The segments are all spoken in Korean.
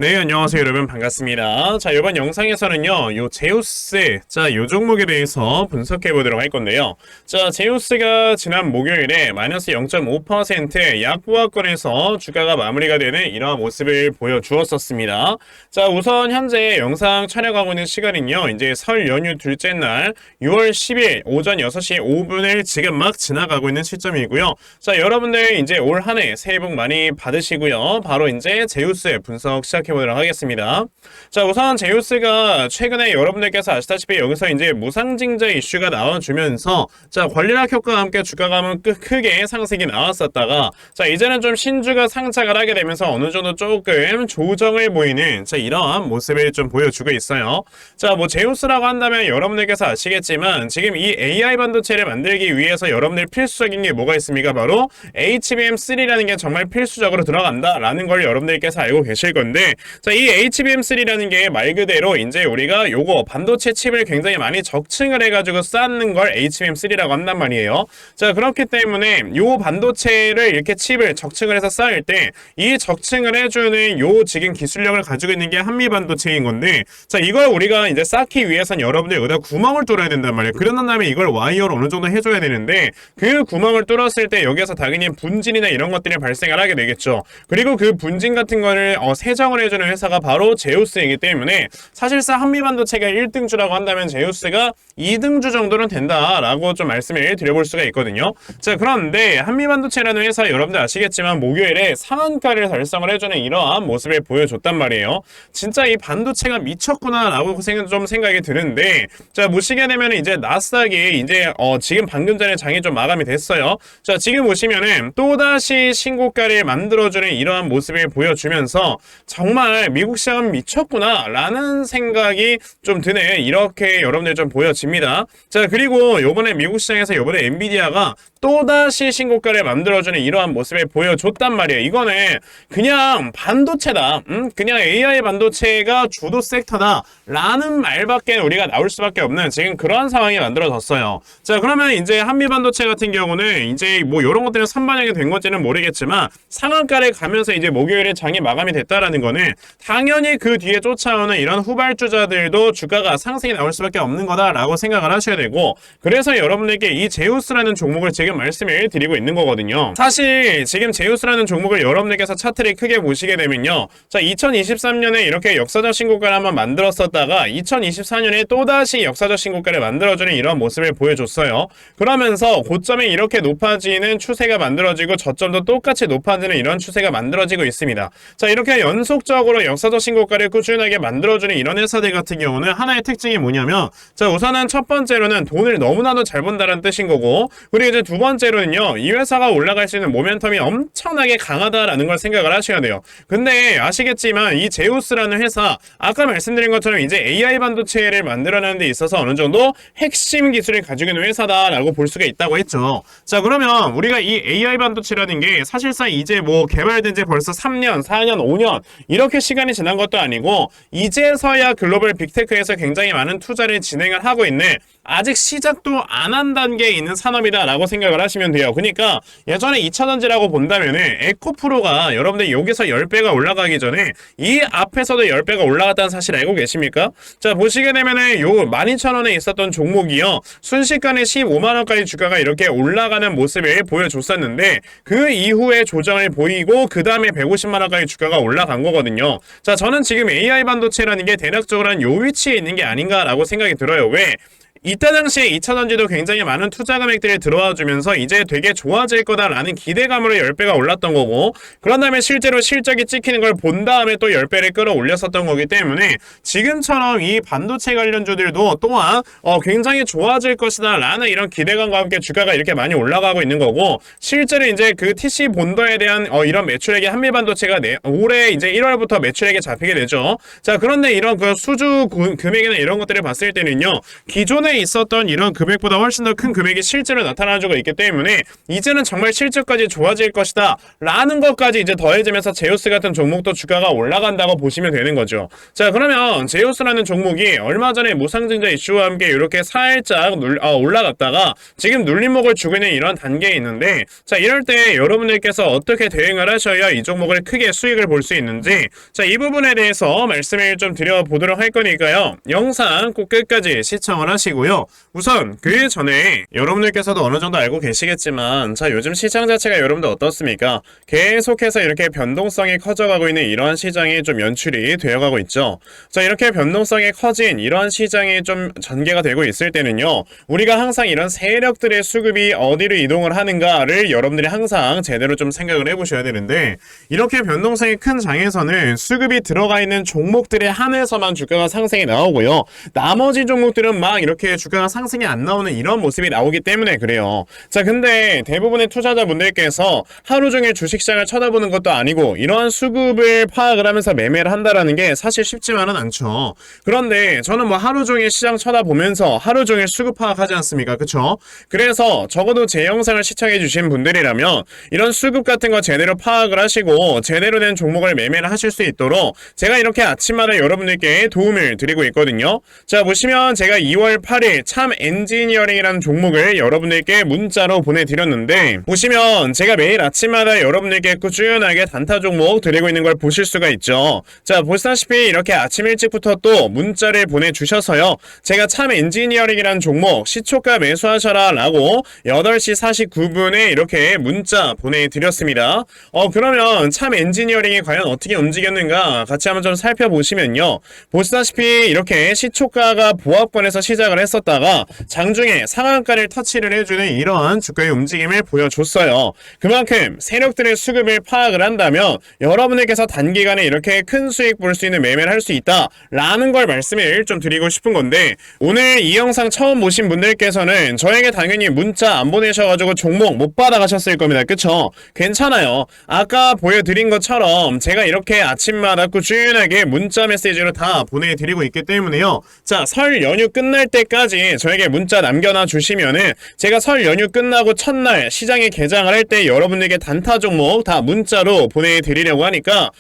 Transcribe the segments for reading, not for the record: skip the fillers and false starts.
네, 안녕하세요, 여러분. 반갑습니다. 자, 이번 영상에서는요, 요 제우스, 요 종목에 대해서 분석해 보도록 할 건데요. 자, 제우스가 지난 목요일에 마이너스 0.5% 약보합권에서 주가가 마무리가 되는 이러한 모습을 보여주었었습니다. 자, 우선 현재 영상 촬영하고 있는 시간은요, 이제 설 연휴 둘째 날 6월 10일 오전 6시 5분을 지금 막 지나가고 있는 시점이고요. 자, 여러분들 이제 올 한 해 새해 복 많이 받으시고요. 바로 이제 제우스 분석 시작해 보도록 하겠습니다. 자, 우선 제우스가 최근에 여러분들께서 아시다시피 여기서 이제 무상증자 이슈가 나와주면서 자, 권리락 효과와 함께 주가가 크게 상승이 나왔었다가 자, 이제는 좀 신주가 상착을 하게 되면서 어느 정도 조금 조정을 보이는 자, 이러한 모습을 좀 보여주고 있어요. 자, 뭐 제우스라고 한다면 여러분들께서 아시겠지만 지금 이 AI 반도체를 만들기 위해서 여러분들 필수적인 게 뭐가 있습니까? 바로 HBM3라는 게 정말 필수적으로 들어간다라는 걸 여러분들께서 알고 계실 건데 자, 이 HBM3라는 게 말 그대로 이제 우리가 요거 반도체 칩을 굉장히 많이 적층을 해가지고 쌓는 걸 HBM3라고 한단 말이에요. 자, 그렇기 때문에 요 반도체를 이렇게 칩을 적층을 해서 쌓을 때 이 적층을 해주는 요 지금 기술력을 가지고 있는 게 한미 반도체인 건데 자, 이걸 우리가 이제 쌓기 위해선 여러분들 여기다 구멍을 뚫어야 된단 말이에요. 그런 다음에 이걸 와이어로 어느 정도 해줘야 되는데 그 구멍을 뚫었을 때 여기에서 당연히 분진이나 이런 것들이 발생을 하게 되겠죠. 그리고 그 분진 같은 거를 세정을 해주는 회사가 바로 제우스이기 때문에 사실상 한미반도체가 1등주라고 한다면 제우스가 2등주 정도는 된다라고 좀 말씀을 드려볼 수가 있거든요. 자, 그런데 한미반도체라는 회사 여러분들 아시겠지만 목요일에 상한가를 달성을 해주는 이러한 모습을 보여줬단 말이에요. 진짜 이 반도체가 미쳤구나 라고 좀 생각이 드는데 자, 보시게 되면 이제 나스닥이 이제 지금 방금 전에 장이 좀 마감이 됐어요. 자, 지금 보시면은 또다시 신고가를 만들어주는 이러한 모습을 보여주면서 정말 미국 시장은 미쳤구나 라는 생각이 좀 드네. 이렇게 여러분들 좀 보여집니다. 자, 그리고 요번에 미국 시장에서 요번에 엔비디아가 또다시 신고가를 만들어주는 이러한 모습을 보여줬단 말이에요. 이거는 그냥 반도체다. 그냥 AI 반도체가 주도 섹터다 라는 말밖에 우리가 나올 수밖에 없는 지금 그런 상황이 만들어졌어요. 자, 그러면 이제 한미 반도체 같은 경우는 이제 뭐 이런 것들은 선반영이 된 건지는 모르겠지만 상한가를 가면서 이제 목요일에 장이 마감이 됐다라는 거는 당연히 그 뒤에 쫓아오는 이런 후발주자들도 주가가 상승이 나올 수밖에 없는 거다라고 생각을 하셔야 되고 그래서 여러분들께 이 제우스라는 종목을 지금 말씀을 드리고 있는 거거든요. 사실 지금 제우스라는 종목을 여러분들께서 차트를 크게 보시게 되면요. 자, 2023년에 이렇게 역사적 신고가를 한번 만들었었다가 2024년에 또다시 역사적 신고가를 만들어주는 이런 모습을 보여줬어요. 그러면서 고점이 이렇게 높아지는 추세가 만들어지고 저점도 똑같이 높아지는 이런 추세가 만들어지고 있습니다. 자, 이렇게 연속적으로 역사적 신고가를 꾸준하게 만들어주는 이런 회사들 같은 경우는 하나의 특징이 뭐냐면 자, 우선은 첫 번째로는 돈을 너무나도 잘 번다는 뜻인 거고 그리고 이제 두 번째로는요, 이 회사가 올라갈 수 있는 모멘텀이 엄청나게 강하다라는 걸 생각을 하셔야 돼요. 근데 아시겠지만 이 제우스라는 회사 아까 말씀드린 것처럼 이제 AI 반도체를 만들어내는 데 있어서 어느 정도 핵심 기술을 가지고 있는 회사다라고 볼 수가 있다고 했죠. 자, 그러면 우리가 이 AI 반도체라는 게 사실상 이제 뭐 개발된 지 벌써 3년, 4년, 5년 이렇게 시간이 지난 것도 아니고 이제서야 글로벌 빅테크에서 굉장히 많은 투자를 진행을 하고 있는 아직 시작도 안 한 단계에 있는 산업이다라고 생각을 하시면 돼요. 그러니까 예전에 2차전지라고 본다면은 에코프로가 여러분들 여기서 10배가 올라가기 전에 이 앞에서도 10배가 올라갔다는 사실 알고 계십니까? 자, 보시게 되면은 요 12,000원에 있었던 종목이요. 순식간에 15만원까지 주가가 이렇게 올라가는 모습을 보여줬었는데 그 이후에 조정을 보이고 그 다음에 150만원까지 주가가 올라간 거거든요. 자, 저는 지금 AI 반도체라는 게 대략적으로 한 요 위치에 있는 게 아닌가라고 생각이 들어요. 왜? 이때 당시에 2차전지도 굉장히 많은 투자 금액들이 들어와 주면서 이제 되게 좋아질 거다라는 기대감으로 10배가 올랐던 거고 그런 다음에 실제로 실적이 찍히는 걸 본 다음에 또 10배를 끌어올렸었던 거기 때문에 지금처럼 이 반도체 관련주들도 또한 굉장히 좋아질 것이다 라는 이런 기대감과 함께 주가가 이렇게 많이 올라가고 있는 거고 실제로 이제 그 TC 본더에 대한 이런 매출액이 한미 반도체가 올해 이제 1월부터 매출액에 잡히게 되죠. 자, 그런데 이런 그 수주 금액이나 이런 것들을 봤을 때는요, 기존에 처음에 있었던 이런 금액보다 훨씬 더 큰 금액이 실제로 나타나주고 있기 때문에 이제는 정말 실적까지 좋아질 것이다 라는 것까지 이제 더해지면서 제우스 같은 종목도 주가가 올라간다고 보시면 되는 거죠. 자, 그러면 제우스라는 종목이 얼마 전에 무상증자 이슈와 함께 이렇게 살짝 올라갔다가 지금 눌림목을 주고 있는 이런 단계에 있는데, 자, 이럴 때 여러분들께서 어떻게 대응을 하셔야 이 종목을 크게 수익을 볼 수 있는지, 자, 이 부분에 대해서 말씀을 좀 드려보도록 할 거니까요, 영상 꼭 끝까지 시청을 하시고요. 우선 그 전에 여러분들께서도 어느 정도 알고 계시겠지만, 자, 요즘 시장 자체가 여러분들 어떻습니까? 계속해서 이렇게 변동성이 커져가고 있는 이러한 시장이 좀 연출이 되어가고 있죠. 자, 이렇게 변동성이 커진 이러한 시장이 좀 전개가 되고 있을 때는요, 우리가 항상 이런 세력들의 수급이 어디로 이동을 하는가를 여러분들이 항상 제대로 좀 생각을 해보셔야 되는데, 이렇게 변동성이 큰 장에서는 수급이 들어가 있는 종목들에 한해서만 주가가 상승이 나오고요, 나머지 종목들은 막 이렇게 주가가 상승이 안 나오는 이런 모습이 나오기 때문에 그래요. 자, 근데 대부분의 투자자분들께서 하루 종일 주식시장을 쳐다보는 것도 아니고 이러한 수급을 파악을 하면서 매매를 한다라는 게 사실 쉽지만은 않죠. 그런데 저는 뭐 하루 종일 시장 쳐다보면서 하루 종일 수급 파악하지 않습니까? 그쵸? 그래서 적어도 제 영상을 시청해 주신 분들이라면 이런 수급 같은 거 제대로 파악을 하시고 제대로 된 종목을 매매를 하실 수 있도록 제가 이렇게 아침마다 여러분들께 도움을 드리고 있거든요. 자, 보시면 제가 2월 8일 참 엔지니어링이라는 종목을 여러분들께 문자로 보내드렸는데, 보시면 제가 매일 아침마다 여러분들께 꾸준하게 단타 종목 드리고 있는 걸 보실 수가 있죠. 자, 보시다시피 이렇게 아침 일찍부터 또 문자를 보내주셔서요, 제가 참 엔지니어링이라는 종목 시초가 매수하셔라 라고 8시 49분에 이렇게 문자 보내드렸습니다. 그러면 참 엔지니어링이 과연 어떻게 움직였는가 같이 한번 좀 살펴보시면요, 보시다시피 이렇게 시초가가 보합권에서 시작을 했었다가 장중에 상한가를 터치를 해주는 이러한 주가의 움직임을 보여줬어요. 그만큼 세력들의 수급을 파악을 한다면 여러분에게서 단기간에 이렇게 큰 수익 볼 수 있는 매매를 할 수 있다 라는 걸 말씀을 좀 드리고 싶은 건데, 오늘 이 영상 처음 보신 분들께서는 저에게 당연히 문자 안 보내셔가지고 종목 못 받아가셨을 겁니다. 그쵸? 괜찮아요. 아까 보여드린 것처럼 제가 이렇게 아침마다 꾸준하게 문자 메시지로 다 보내드리고 있기 때문에요, 자, 설 연휴 끝날 때까지 저에게 문자 남겨놔 주시면은 제가 설 연휴 끝나고 첫날 시장에 개장을 할 때 여러분에게 단타 종목 다 문자로 보내드리려고 하니까,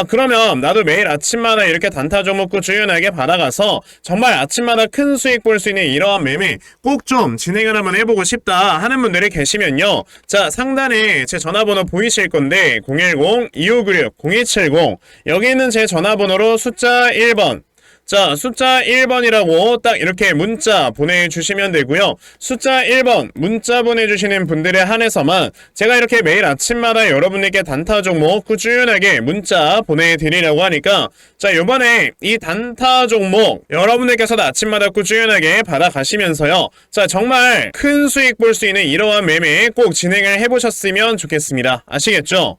그러면 나도 매일 아침마다 이렇게 단타 종목 꾸준하게 받아가서 정말 아침마다 큰 수익 볼 수 있는 이러한 매매 꼭 좀 진행을 한번 해보고 싶다 하는 분들이 계시면요, 자, 상단에 제 전화번호 보이실 건데 010-2596-0270 여기 있는 제 전화번호로 숫자 1번, 자, 숫자 1번이라고 딱 이렇게 문자 보내주시면 되고요. 숫자 1번 문자 보내주시는 분들에 한해서만 제가 이렇게 매일 아침마다 여러분에게 단타 종목 꾸준하게 문자 보내드리려고 하니까, 자, 요번에 이 단타 종목 여러분들께서도 아침마다 꾸준하게 받아가시면서요, 자, 정말 큰 수익 볼 수 있는 이러한 매매 꼭 진행을 해보셨으면 좋겠습니다. 아시겠죠?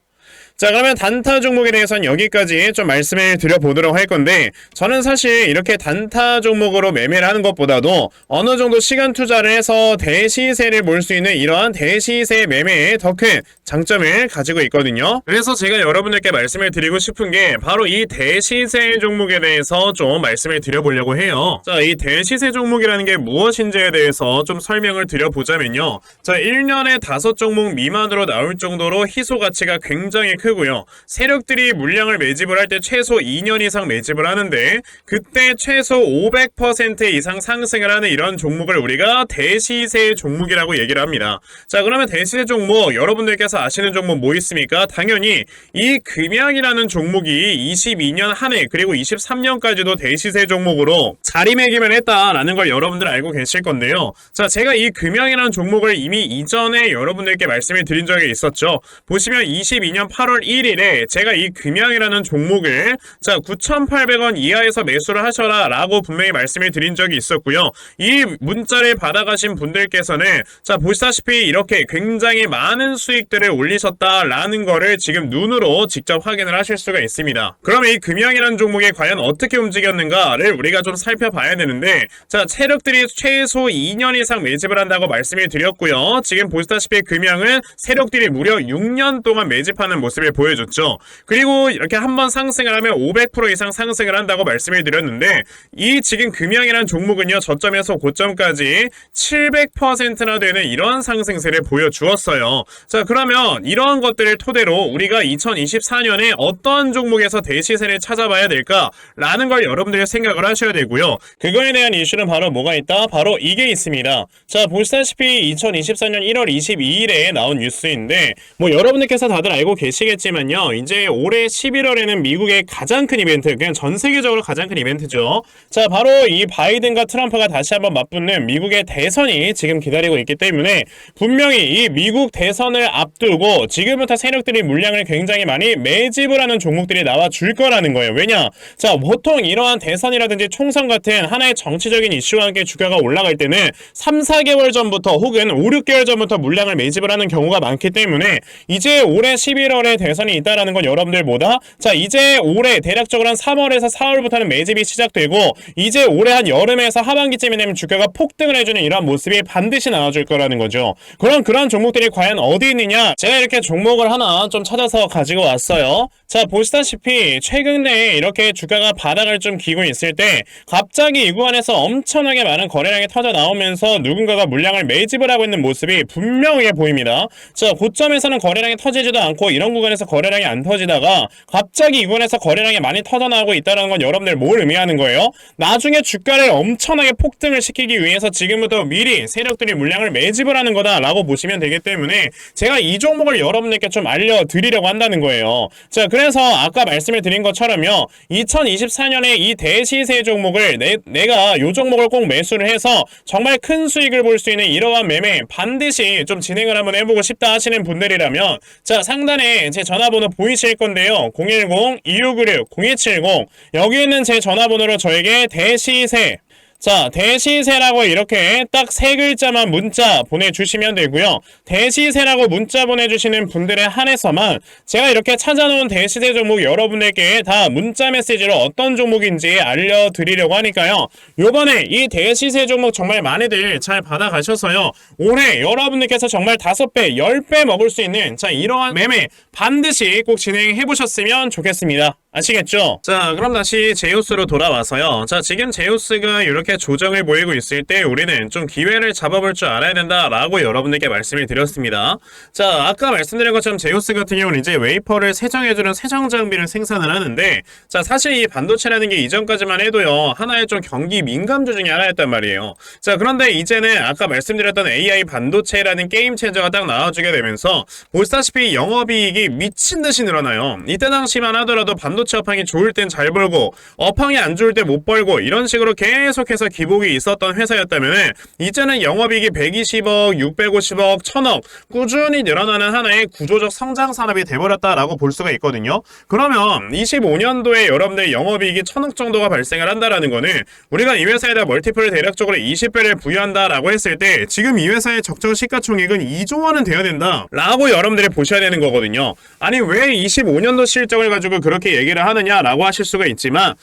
자, 그러면 단타 종목에 대해서는 여기까지 좀 말씀을 드려보도록 할 건데, 저는 사실 이렇게 단타 종목으로 매매를 하는 것보다도 어느 정도 시간 투자를 해서 대시세를 볼 수 있는 이러한 대시세 매매에 더 큰 장점을 가지고 있거든요. 그래서 제가 여러분들께 말씀을 드리고 싶은 게 바로 이 대시세 종목에 대해서 좀 말씀을 드려보려고 해요. 자, 이 대시세 종목이라는 게 무엇인지에 대해서 좀 설명을 드려보자면요, 자, 1년에 5종목 미만으로 나올 정도로 희소 가치가 굉장히 크고요, 세력들이 물량을 매집을 할 때 최소 2년 이상 매집을 하는데 그때 최소 500% 이상 상승을 하는 이런 종목을 우리가 대시세 종목이라고 얘기를 합니다. 자, 그러면 대시세 종목 여러분들께서 아시는 종목 뭐 있습니까? 당연히 이 금양이라는 종목이 22년 한 해 그리고 23년까지도 대시세 종목으로 자리매김을 했다라는 걸 여러분들 알고 계실 건데요. 자, 제가 이 금양이라는 종목을 이미 이전에 여러분들께 말씀을 드린 적이 있었죠. 보시면 22년 8월 1일에 제가 이 금양이라는 종목을, 자, 9,800원 이하에서 매수를 하셔라 라고 분명히 말씀을 드린 적이 있었고요. 이 문자를 받아가신 분들께서는, 자, 보시다시피 이렇게 굉장히 많은 수익들을 올리셨다라는 거를 지금 눈으로 직접 확인을 하실 수가 있습니다. 그럼 이 금양이라는 종목이 과연 어떻게 움직였는가를 우리가 좀 살펴봐야 되는데, 자, 세력들이 최소 2년 이상 매집을 한다고 말씀을 드렸고요. 지금 보시다시피 금양은 세력들이 무려 6년 동안 매집하는 모습을 모습을 보여줬죠. 그리고 이렇게 한번 상승을 하면 500% 이상 상승을 한다고 말씀을 드렸는데 이 지금 금양이라는 종목은요 저점에서 고점까지 700%나 되는 이런 상승세를 보여주었어요. 자, 그러면 이러한 것들을 토대로 우리가 2024년에 어떤 종목에서 대시세를 찾아봐야 될까라는 걸 여러분들이 생각을 하셔야 되고요. 그거에 대한 이슈는 바로 뭐가 있다? 바로 이게 있습니다. 자, 보시다시피 2024년 1월 22일에 나온 뉴스인데 뭐 여러분들께서 다들 알고 계시겠지만요. 이제 올해 11월에는 미국의 가장 큰 이벤트, 그냥 전 세계적으로 가장 큰 이벤트죠. 자, 바로 이 바이든과 트럼프가 다시 한번 맞붙는 미국의 대선이 지금 기다리고 있기 때문에 분명히 이 미국 대선을 앞두고 지금부터 세력들이 물량을 굉장히 많이 매집을 하는 종목들이 나와줄 거라는 거예요. 왜냐? 자, 보통 이러한 대선이라든지 총선 같은 하나의 정치적인 이슈와 함께 주가가 올라갈 때는 3, 4개월 전부터 혹은 5, 6개월 전부터 물량을 매집을 하는 경우가 많기 때문에 이제 올해 11월에 대선이 있다라는 건 여러분들 뭐다? 자, 이제 올해 대략적으로 한 3월에서 4월부터는 매집이 시작되고 이제 올해 한 여름에서 하반기쯤이 되면 주가가 폭등을 해주는 이런 모습이 반드시 나와줄 거라는 거죠. 그럼 그런 종목들이 과연 어디 있느냐? 제가 이렇게 종목을 하나 좀 찾아서 가지고 왔어요. 자, 보시다시피 최근에 이렇게 주가가 바닥을 좀 기고 있을 때 갑자기 이 구간에서 엄청나게 많은 거래량이 터져 나오면서 누군가가 물량을 매집을 하고 있는 모습이 분명해 보입니다. 자, 고점에서는 거래량이 터지지도 않고 이런 구간에서 거래량이 안 터지다가 갑자기 이 구간에서 거래량이 많이 터져 나오고 있다는 건 여러분들 뭘 의미하는 거예요? 나중에 주가를 엄청나게 폭등을 시키기 위해서 지금부터 미리 세력들이 물량을 매집을 하는 거다라고 보시면 되기 때문에 제가 이 종목을 여러분들께 좀 알려드리려고 한다는 거예요. 자, 그래서 아까 말씀을 드린 것처럼요. 2024년에 이 대시세 종목을 내가 이 종목을 꼭 매수를 해서 정말 큰 수익을 볼 수 있는 이러한 매매 반드시 좀 진행을 한번 해보고 싶다 하시는 분들이라면 자, 상단에 제 전화번호 보이실 건데요. 010-2696-0270 여기 있는 제 전화번호로 저에게 대시세 자, 대시세라고 이렇게 딱 세 글자만 문자 보내주시면 되고요. 대시세라고 문자 보내주시는 분들에 한해서만 제가 이렇게 찾아놓은 대시세 종목 여러분에게 다 문자 메시지로 어떤 종목인지 알려드리려고 하니까요. 요번에 이 대시세 종목 정말 많이들 잘 받아가셔서요. 올해 여러분들께서 정말 5배, 10배 먹을 수 있는 자, 이러한 매매 반드시 꼭 진행해보셨으면 좋겠습니다. 아시겠죠? 자, 그럼 다시 제우스로 돌아와서요. 자, 지금 제우스가 이렇게 조정을 보이고 있을 때 우리는 좀 기회를 잡아볼 줄 알아야 된다라고 여러분들께 말씀을 드렸습니다. 자, 아까 말씀드린 것처럼 제우스 같은 경우는 이제 웨이퍼를 세정해주는 세정 장비를 생산을 하는데 자, 사실 이 반도체라는 게 이전까지만 해도요. 하나의 좀 경기 민감주 중에 하나였단 말이에요. 자, 그런데 이제는 아까 말씀드렸던 AI 반도체라는 게임 체인저가 딱 나와주게 되면서 보시다시피 영업이익이 미친듯이 늘어나요. 이때 당시만 하더라도 반도체 업황이 좋을 땐 잘 벌고 업황이 안 좋을 때 못 벌고 이런 식으로 계속해서 기복이 있었던 회사였다면 이제는 영업이익이 120억, 650억, 1000억 꾸준히 늘어나는 하나의 구조적 성장 산업이 돼버렸다라고 볼 수가 있거든요. 그러면 25년도에 여러분들 영업이익이 1000억 정도가 발생을 한다라는 거는 우리가 이 회사에다 멀티플을 대략적으로 20배를 부여한다라고 했을 때 지금 이 회사의 적정 시가총액은 2조 원은 돼야 된다라고 여러분들이 보셔야 되는 거거든요. 아니 왜 25년도 실적을 가지고 그렇게 얘기를 하느냐라고 하실 수가 있지만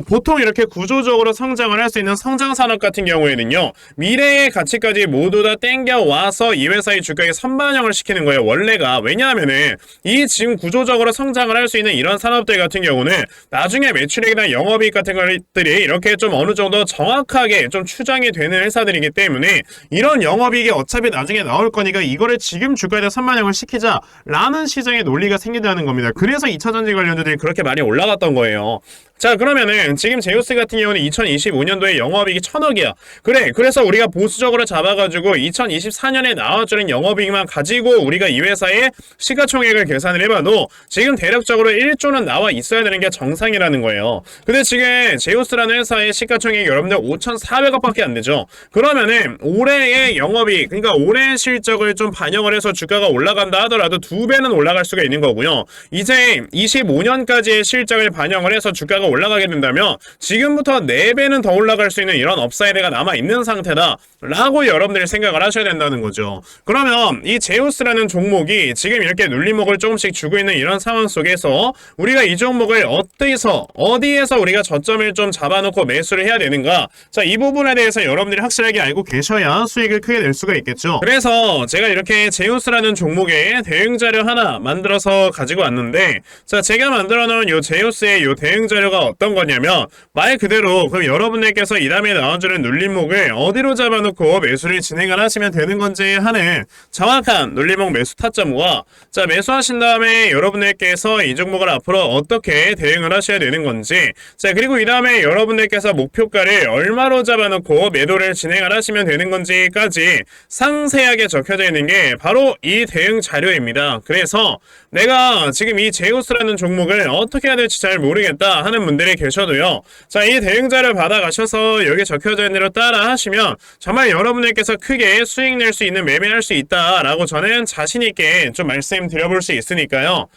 보통 이렇게 구조적으로 성장을 할 수 있는 성장산업 같은 경우에는요. 미래의 가치까지 모두 다 땡겨와서 이 회사의 주가에 선반영을 시키는 거예요. 원래가. 왜냐하면은 이 지금 구조적으로 성장을 할 수 있는 이런 산업들 같은 경우는 나중에 매출액이나 영업이익 같은 것들이 이렇게 좀 어느 정도 정확하게 좀 추정이 되는 회사들이기 때문에 이런 영업이익이 어차피 나중에 나올 거니까 이거를 지금 주가에다 선반영을 시키자라는 시장의 논리가 생긴다는 겁니다. 그래서 2차전지 관련주들이 그렇게 많이 올라갔던 거예요. 자, 그러면은 지금 제우스 같은 경우는 2025년도에 영업이익이 1000억이야. 그래, 그래서 우리가 보수적으로 잡아가지고 2024년에 나와주는 영업이익만 가지고 우리가 이 회사의 시가총액을 계산을 해봐도 지금 대략적으로 1조는 나와 있어야 되는 게 정상이라는 거예요. 근데 지금 제우스라는 회사의 시가총액이 여러분들 5,400억밖에 안 되죠. 그러면은 올해의 영업이익, 그러니까 올해의 실적을 좀 반영을 해서 주가가 올라간다 하더라도 2배는 올라갈 수가 있는 거고요. 이제 25년까지의 실적을 반영을 해서 주가가 주가가 올라가게 된다면 지금부터 4배는 더 올라갈 수 있는 이런 업사이드가 남아있는 상태다 라고 여러분들이 생각을 하셔야 된다는 거죠. 그러면 이 제우스라는 종목이 지금 이렇게 눌림목을 조금씩 주고 있는 이런 상황 속에서 우리가 이 종목을 어디에서 우리가 저점을 좀 잡아놓고 매수를 해야 되는가, 자, 이 부분에 대해서 여러분들이 확실하게 알고 계셔야 수익을 크게 낼 수가 있겠죠. 그래서 제가 이렇게 제우스라는 종목의 대응 자료 하나 만들어서 가지고 왔는데, 자, 제가 만들어 놓은 요 제우스의 요 대응 자료가 어떤 거냐면 말 그대로 그럼 여러분들께서 이 다음에 나와주는 눌림목을 어디로 잡아놓고 매수를 진행을 하시면 되는 건지 하는 정확한 눌림목 매수 타점과, 자, 매수하신 다음에 여러분들께서 이 종목을 앞으로 어떻게 대응을 하셔야 되는 건지, 자, 그리고 이 다음에 여러분들께서 목표가를 얼마로 잡아놓고 매도를 진행을 하시면 되는 건지까지 상세하게 적혀져 있는 게 바로 이 대응 자료입니다. 그래서 내가 지금 이 제우스라는 종목을 어떻게 해야 될지 잘 모르겠다 하는 분들이 계셔도요, 자, 이 대응 자료 받아가셔서 여기 적혀져 있는 대로 따라 하시면 정말 여러분들께서 크게 수익 낼 수 있는 매매할 수 있다라고 저는 자신있게 좀 말씀드려볼 수 있으니까요.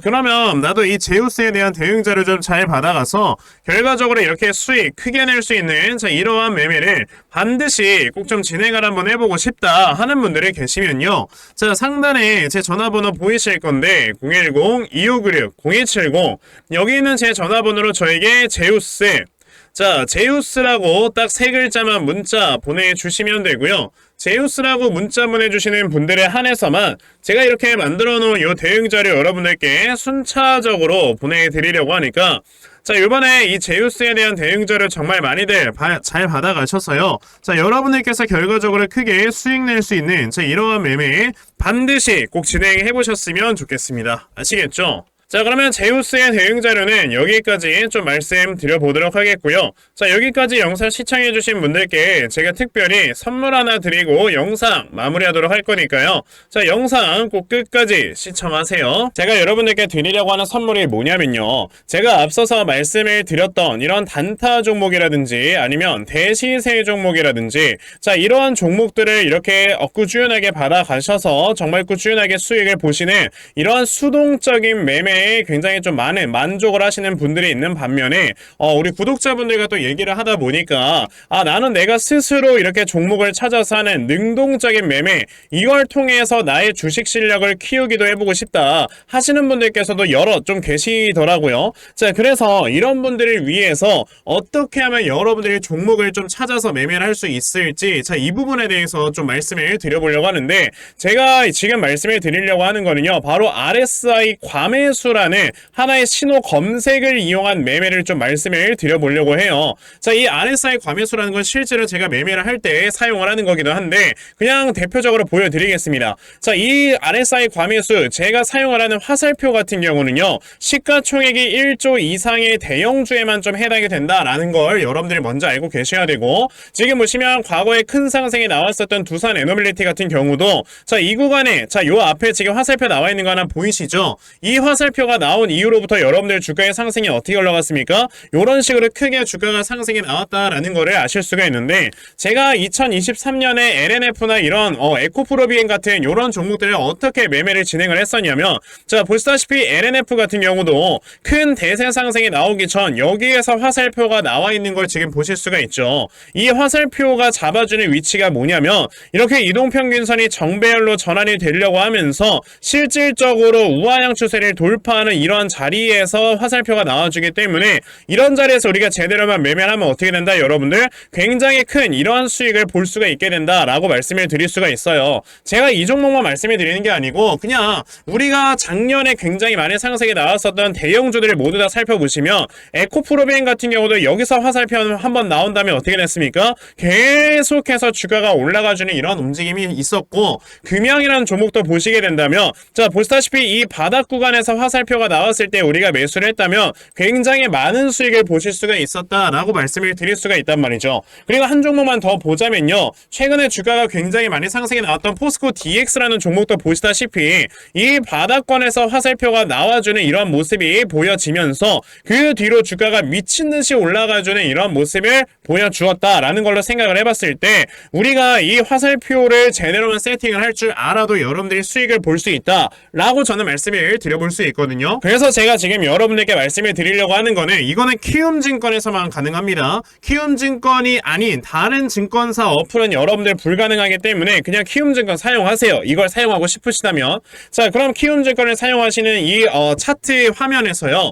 그러면 나도 이 제우스에 대한 대응 자료 좀 잘 받아가서 결과적으로 이렇게 수익 크게 낼 수 있는, 자, 이러한 매매를 반드시 꼭 좀 진행을 한번 해보고 싶다 하는 분들이 계시면요, 자, 상단에 제 전화번호 보이실 건데 010-2596-0270 여기 있는 제 전화번호로 저에게 제우스, 자, 제우스라고 딱 3글자만 문자 보내주시면 되고요. 제우스라고 문자 보내주시는 분들에 한해서만 제가 이렇게 만들어 놓은 이 대응 자료 여러분들께 순차적으로 보내드리려고 하니까, 자, 이번에 이 제우스에 대한 대응 자료 정말 많이들 잘 받아가셔서요, 자, 여러분들께서 결과적으로 크게 수익 낼 수 있는, 자, 이러한 매매 반드시 꼭 진행해 보셨으면 좋겠습니다. 아시겠죠? 자, 그러면 제우스의 대응 자료는 여기까지 좀 말씀드려보도록 하겠고요. 자, 여기까지 영상 시청해주신 분들께 제가 특별히 선물 하나 드리고 영상 마무리하도록 할 거니까요. 자, 영상 꼭 끝까지 시청하세요. 제가 여러분들께 드리려고 하는 선물이 뭐냐면요, 제가 앞서서 말씀을 드렸던 이런 단타 종목이라든지 아니면 대시세 종목이라든지, 자, 이러한 종목들을 이렇게 꾸준하게 받아가셔서 정말 꾸준하게 수익을 보시는 이러한 수동적인 매매 굉장히 좀 많은 만족을 하시는 분들이 있는 반면에 우리 구독자분들과 또 얘기를 하다 보니까 나는 내가 스스로 이렇게 종목을 찾아서 하는 능동적인 매매, 이걸 통해서 나의 주식 실력을 키우기도 해보고 싶다 하시는 분들께서도 여러 좀 계시더라고요. 자, 그래서 이런 분들을 위해서 어떻게 하면 여러분들이 종목을 좀 찾아서 매매를 할 수 있을지, 자, 이 부분에 대해서 좀 말씀을 드려보려고 하는데, 제가 지금 말씀을 드리려고 하는 거는요, 바로 RSI 과매수 라는 하나의 신호 검색을 이용한 매매를 좀 말씀을 드려보려고 해요. 자, 이 RSI 과매수라는 건 실제로 제가 매매를 할 때 사용을 하는 거기도 한데 그냥 대표적으로 보여드리겠습니다. 자, 이 RSI 과매수 제가 사용을 하는 화살표 같은 경우는요, 시가총액이 1조 이상의 대형주에만 좀 해당이 된다라는 걸 여러분들이 먼저 알고 계셔야 되고, 지금 보시면 과거에 큰 상승이 나왔었던 두산 에너빌리티 같은 경우도, 자, 이 구간에, 자, 요 앞에 지금 화살표 나와 있는 거 하나 보이시죠? 이 화살표 가 나온 이후로부터 여러분들 주가의 상승이 어떻게 올라갔습니까? 이런 식으로 크게 주가가 상승이 나왔다라는 거를 아실 수가 있는데, 제가 2023년에 LNF나 이런 에코프로비엔 같은 이런 종목들을 어떻게 매매를 진행을 했었냐면, 자, 보시다시피 LNF 같은 경우도 큰 대세 상승이 나오기 전 여기에서 화살표가 나와 있는 걸 지금 보실 수가 있죠. 이 화살표가 잡아주는 위치가 뭐냐면 이렇게 이동평균선이 정배열로 전환이 되려고 하면서 실질적으로 우하향 추세를 돌파하는 이러한 자리에서 화살표가 나와주기 때문에 이런 자리에서 우리가 제대로만 매매를 하면 어떻게 된다, 여러분들? 굉장히 큰 이러한 수익을 볼 수가 있게 된다라고 말씀을 드릴 수가 있어요. 제가 이 종목만 말씀을 드리는 게 아니고 그냥 우리가 작년에 굉장히 많은 상승이 나왔었던 대형주들을 모두 다 살펴보시면 에코프로비엔 같은 경우도 여기서 화살표 한번 나온다면 어떻게 됐습니까? 계속해서 주가가 올라가주는 이런 움직임이 있었고, 금양이라는 종목도 보시게 된다면, 자, 보시다시피 이 바닥 구간에서 화살표가 나왔을 때 우리가 매수를 했다면 굉장히 많은 수익을 보실 수가 있었다라고 말씀을 드릴 수가 있단 말이죠. 그리고 한 종목만 더 보자면요, 최근에 주가가 굉장히 많이 상승이 나왔던 포스코 DX라는 종목도 보시다시피 이 바닥권에서 화살표가 나와주는 이런 모습이 보여지면서 그 뒤로 주가가 미친듯이 올라가주는 이런 모습을 보여주었다라는 걸로 생각을 해봤을 때, 우리가 이 화살표를 제대로만 세팅을 할 줄 알아도 여러분들이 수익을 볼 수 있다라고 저는 말씀을 드려볼 수 있거든요. 있거든요. 그래서 제가 지금 여러분들께 말씀을 드리려고 하는 거는 이거는 키움증권에서만 가능합니다. 키움증권이 아닌 다른 증권사 어플은 여러분들 불가능하기 때문에 그냥 키움증권 사용하세요. 이걸 사용하고 싶으시다면. 자, 그럼 키움증권을 사용하시는 이 차트 화면에서요.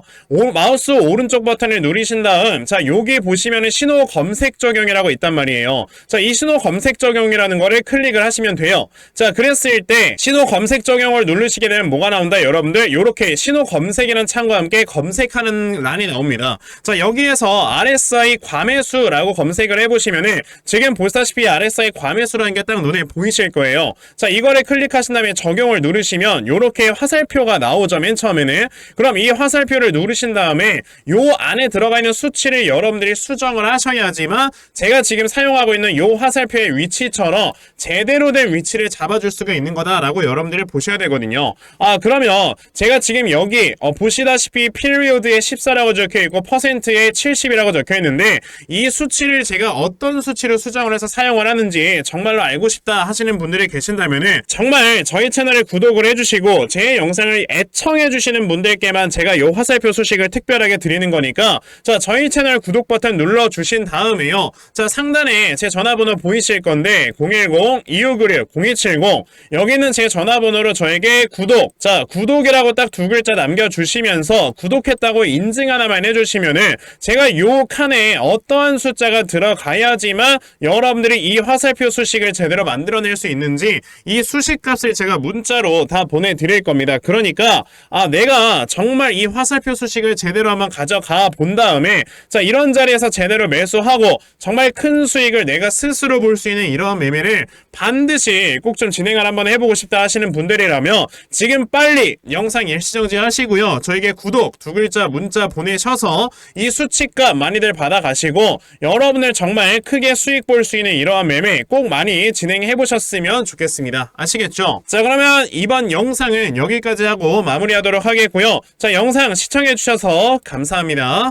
마우스 오른쪽 버튼을 누르신 다음, 자, 여기 보시면은 신호 검색 적용이라고 있단 말이에요. 자, 이 신호 검색 적용이라는 거를 클릭을 하시면 돼요. 자, 그랬을 때 신호 검색 적용을 누르시게 되면 뭐가 나온다? 여러분들 요렇게 신호 검색이라는 창과 함께 검색하는 란이 나옵니다. 자, 여기에서 RSI 과매수라고 검색을 해보시면은 지금 보시다시피 RSI 과매수라는 게 딱 눈에 보이실 거예요. 자, 이거를 클릭하신 다음에 적용을 누르시면 요렇게 화살표가 나오죠. 맨 처음에는. 그럼 이 화살표를 누르신 다음에 요 안에 들어가 있는 수치를 여러분들이 수정을 하셔야지만 제가 지금 사용하고 있는 요 화살표의 위치처럼 제대로 된 위치를 잡아줄 수가 있는 거다라고 여러분들이 보셔야 되거든요. 그러면 제가 지금 여기 보시다시피 피리오드에 14라고 적혀있고 퍼센트에 70이라고 적혀있는데 이 수치를 제가 어떤 수치로 수정을 해서 사용을 하는지 정말로 알고 싶다 하시는 분들이 계신다면은 정말 저희 채널에 구독을 해주시고 제 영상을 애청해주시는 분들께만 제가 요 화살표 소식을 특별하게 드리는 거니까 자, 저희 채널 구독 버튼 눌러주신 다음에요. 자, 상단에 제 전화번호 보이실 건데 010-2596-0270 여기는 제 전화번호로 저에게 구독, 자, 구독이라고 딱 두 글자 남겨주시면서 구독했다고 인증 하나만 해주시면은 제가 요 칸에 어떠한 숫자가 들어가야지만 여러분들이 이 화살표 수식을 제대로 만들어낼 수 있는지 이 수식 값을 제가 문자로 다 보내드릴 겁니다. 그러니까 내가 정말 이 화살표 수식을 제대로 한번 가져가 본 다음에 자, 이런 자리에서 제대로 매수하고 정말 큰 수익을 내가 스스로 볼 수 있는 이러한 매매를 반드시 꼭 좀 진행을 한번 해보고 싶다 하시는 분들이라면 지금 빨리 영상 일시정지 하시고요. 저에게 구독 두 글자 문자 보내셔서 이 수치값 많이들 받아가시고 여러분들 정말 크게 수익 볼 수 있는 이러한 매매 꼭 많이 진행해 보셨으면 좋겠습니다. 아시겠죠? 자, 그러면 이번 영상은 여기까지 하고 마무리하도록 하겠고요. 자, 영상 시청해 주셔서 감사합니다.